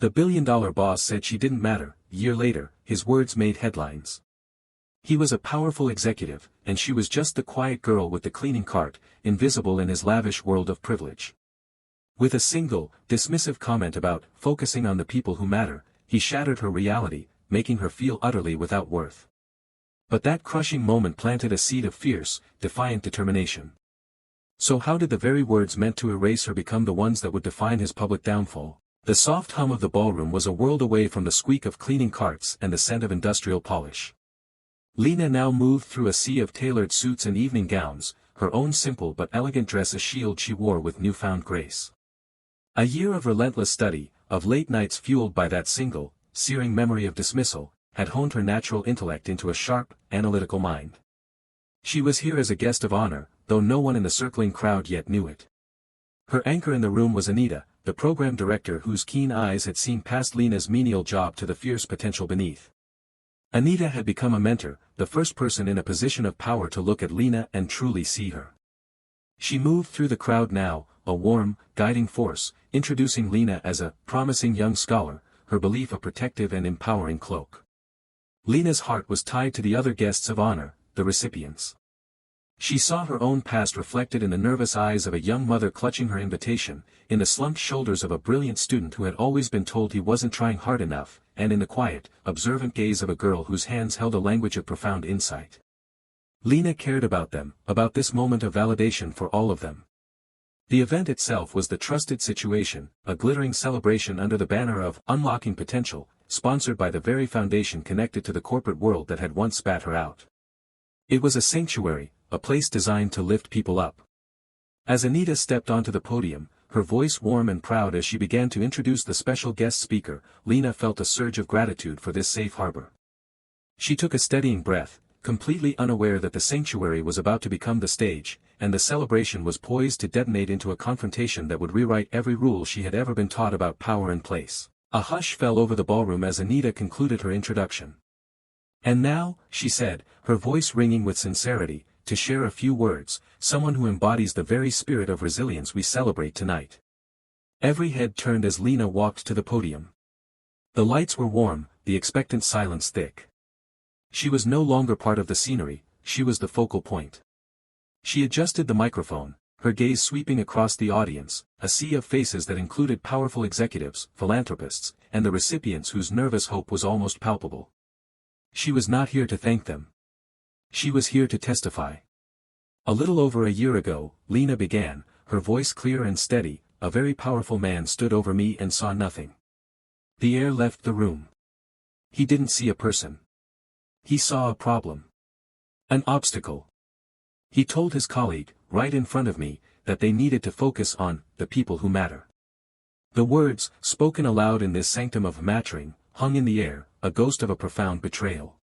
The billion-dollar boss said she didn't matter. A year later, his words made headlines. He was a powerful executive, and she was just the quiet girl with the cleaning cart, invisible in his lavish world of privilege. With a single, dismissive comment about focusing on the people who matter, he shattered her reality, making her feel utterly without worth. But that crushing moment planted a seed of fierce, defiant determination. So how did the very words meant to erase her become the ones that would define his public downfall? The soft hum of the ballroom was a world away from the squeak of cleaning carts and the scent of industrial polish. Lena now moved through a sea of tailored suits and evening gowns, her own simple but elegant dress a shield she wore with newfound grace. A year of relentless study, of late nights fueled by that single, searing memory of dismissal, had honed her natural intellect into a sharp, analytical mind. She was here as a guest of honor, though no one in the circling crowd yet knew it. Her anchor in the room was Anita, the program director whose keen eyes had seen past Lena's menial job to the fierce potential beneath. Anita had become a mentor, the first person in a position of power to look at Lena and truly see her. She moved through the crowd now, a warm, guiding force, introducing Lena as a promising young scholar, her belief a protective and empowering cloak. Lena's heart was tied to the other guests of honor, the recipients. She saw her own past reflected in the nervous eyes of a young mother clutching her invitation, in the slumped shoulders of a brilliant student who had always been told he wasn't trying hard enough, and in the quiet, observant gaze of a girl whose hands held a language of profound insight. Lena cared about them, about this moment of validation for all of them. The event itself was the trusted situation, a glittering celebration under the banner of unlocking potential, sponsored by the very foundation connected to the corporate world that had once spat her out. It was a sanctuary, a place designed to lift people up. As Anita stepped onto the podium, her voice warm and proud as she began to introduce the special guest speaker, Lena felt a surge of gratitude for this safe harbor. She took a steadying breath, completely unaware that the sanctuary was about to become the stage, and the celebration was poised to detonate into a confrontation that would rewrite every rule she had ever been taught about power and place. A hush fell over the ballroom as Anita concluded her introduction. And now, she said, her voice ringing with sincerity, to share a few words, someone who embodies the very spirit of resilience we celebrate tonight. Every head turned as Lena walked to the podium. The lights were warm, the expectant silence thick. She was no longer part of the scenery, she was the focal point. She adjusted the microphone, her gaze sweeping across the audience, a sea of faces that included powerful executives, philanthropists, and the recipients whose nervous hope was almost palpable. She was not here to thank them. She was here to testify. A little over a year ago, Lena began, her voice clear and steady, a very powerful man stood over me and saw nothing. The air left the room. He didn't see a person. He saw a problem. An obstacle. He told his colleague, right in front of me, that they needed to focus on the people who matter. The words, spoken aloud in this sanctum of mattering, hung in the air, a ghost of a profound betrayal.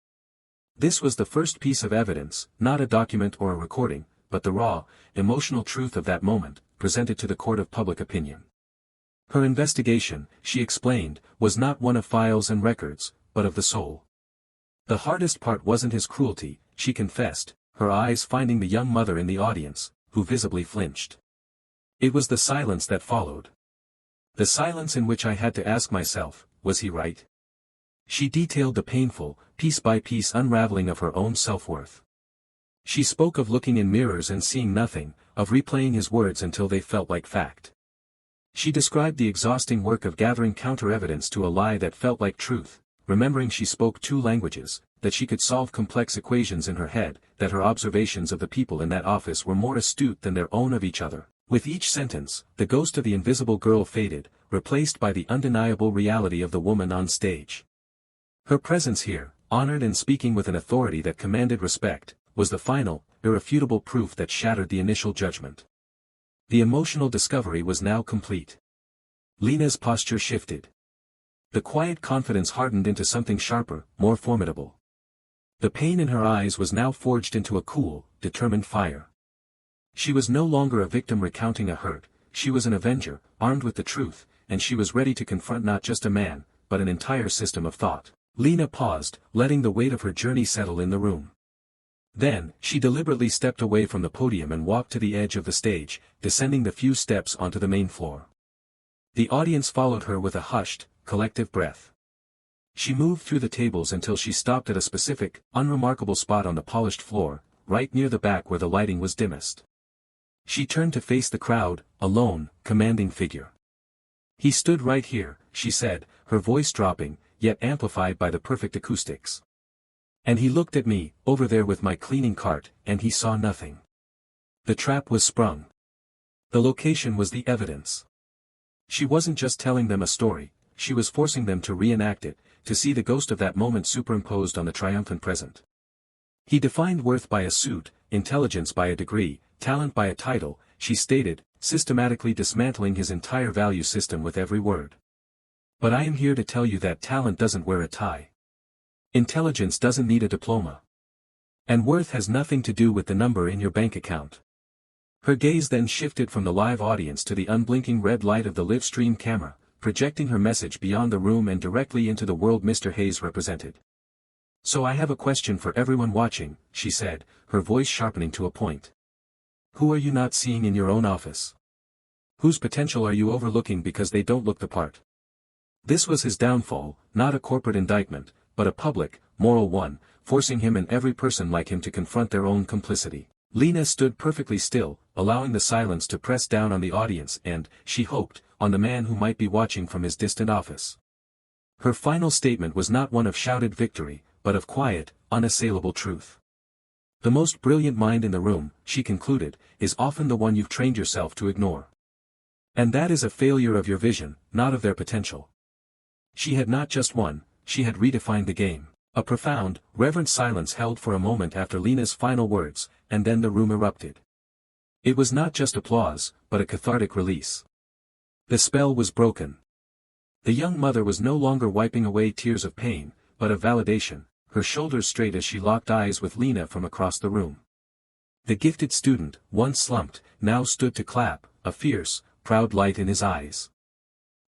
This was the first piece of evidence, not a document or a recording, but the raw, emotional truth of that moment, presented to the court of public opinion. Her investigation, she explained, was not one of files and records, but of the soul. The hardest part wasn't his cruelty, she confessed, her eyes finding the young mother in the audience, who visibly flinched. It was the silence that followed. The silence in which I had to ask myself, was he right? She detailed the painful, piece-by-piece unraveling of her own self-worth. She spoke of looking in mirrors and seeing nothing, of replaying his words until they felt like fact. She described the exhausting work of gathering counter-evidence to a lie that felt like truth, remembering she spoke 2 languages, that she could solve complex equations in her head, that her observations of the people in that office were more astute than their own of each other. With each sentence, the ghost of the invisible girl faded, replaced by the undeniable reality of the woman on stage. Her presence here, honored and speaking with an authority that commanded respect, was the final, irrefutable proof that shattered the initial judgment. The emotional discovery was now complete. Lena's posture shifted. The quiet confidence hardened into something sharper, more formidable. The pain in her eyes was now forged into a cool, determined fire. She was no longer a victim recounting a hurt, she was an avenger, armed with the truth, and she was ready to confront not just a man, but an entire system of thought. Lena paused, letting the weight of her journey settle in the room. Then, she deliberately stepped away from the podium and walked to the edge of the stage, descending the few steps onto the main floor. The audience followed her with a hushed, collective breath. She moved through the tables until she stopped at a specific, unremarkable spot on the polished floor, right near the back where the lighting was dimmest. She turned to face the crowd, a lone, commanding figure. "He stood right here," she said, her voice dropping, yet amplified by the perfect acoustics. "And he looked at me, over there with my cleaning cart, and he saw nothing." The trap was sprung. The location was the evidence. She wasn't just telling them a story, she was forcing them to reenact it, to see the ghost of that moment superimposed on the triumphant present. "He defined worth by a suit, intelligence by a degree, talent by a title," she stated, systematically dismantling his entire value system with every word. "But I am here to tell you that talent doesn't wear a tie. Intelligence doesn't need a diploma. And worth has nothing to do with the number in your bank account." Her gaze then shifted from the live audience to the unblinking red light of the live stream camera, projecting her message beyond the room and directly into the world Mr. Hayes represented. "So I have a question for everyone watching," she said, her voice sharpening to a point. "Who are you not seeing in your own office? Whose potential are you overlooking because they don't look the part?" This was his downfall, not a corporate indictment, but a public, moral one, forcing him and every person like him to confront their own complicity. Lena stood perfectly still, allowing the silence to press down on the audience and, she hoped, on the man who might be watching from his distant office. Her final statement was not one of shouted victory, but of quiet, unassailable truth. "The most brilliant mind in the room," she concluded, "is often the one you've trained yourself to ignore. And that is a failure of your vision, not of their potential." She had not just won, she had redefined the game. A profound, reverent silence held for a moment after Lena's final words, and then the room erupted. It was not just applause, but a cathartic release. The spell was broken. The young mother was no longer wiping away tears of pain, but of validation, her shoulders straight as she locked eyes with Lena from across the room. The gifted student, once slumped, now stood to clap, a fierce, proud light in his eyes.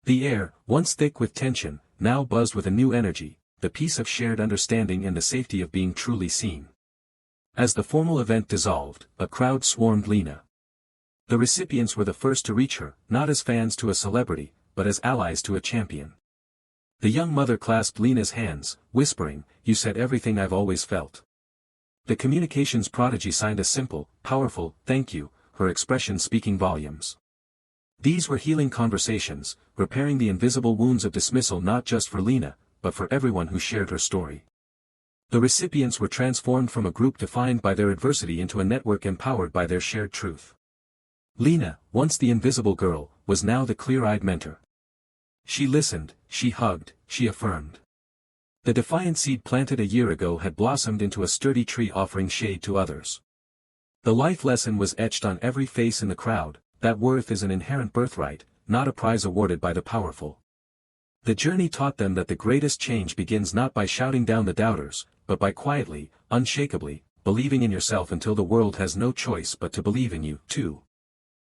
The air, once thick with tension, now buzzed with a new energy, the peace of shared understanding and the safety of being truly seen. As the formal event dissolved, a crowd swarmed Lena. The recipients were the first to reach her, not as fans to a celebrity, but as allies to a champion. The young mother clasped Lena's hands, whispering, "You said everything I've always felt." The communications prodigy signed a simple, powerful, "thank you," her expression speaking volumes. These were healing conversations, repairing the invisible wounds of dismissal not just for Lena, but for everyone who shared her story. The recipients were transformed from a group defined by their adversity into a network empowered by their shared truth. Lena, once the invisible girl, was now the clear-eyed mentor. She listened, she hugged, she affirmed. The defiant seed planted a year ago had blossomed into a sturdy tree offering shade to others. The life lesson was etched on every face in the crowd, that worth is an inherent birthright, not a prize awarded by the powerful. The journey taught them that the greatest change begins not by shouting down the doubters, but by quietly, unshakably, believing in yourself until the world has no choice but to believe in you, too.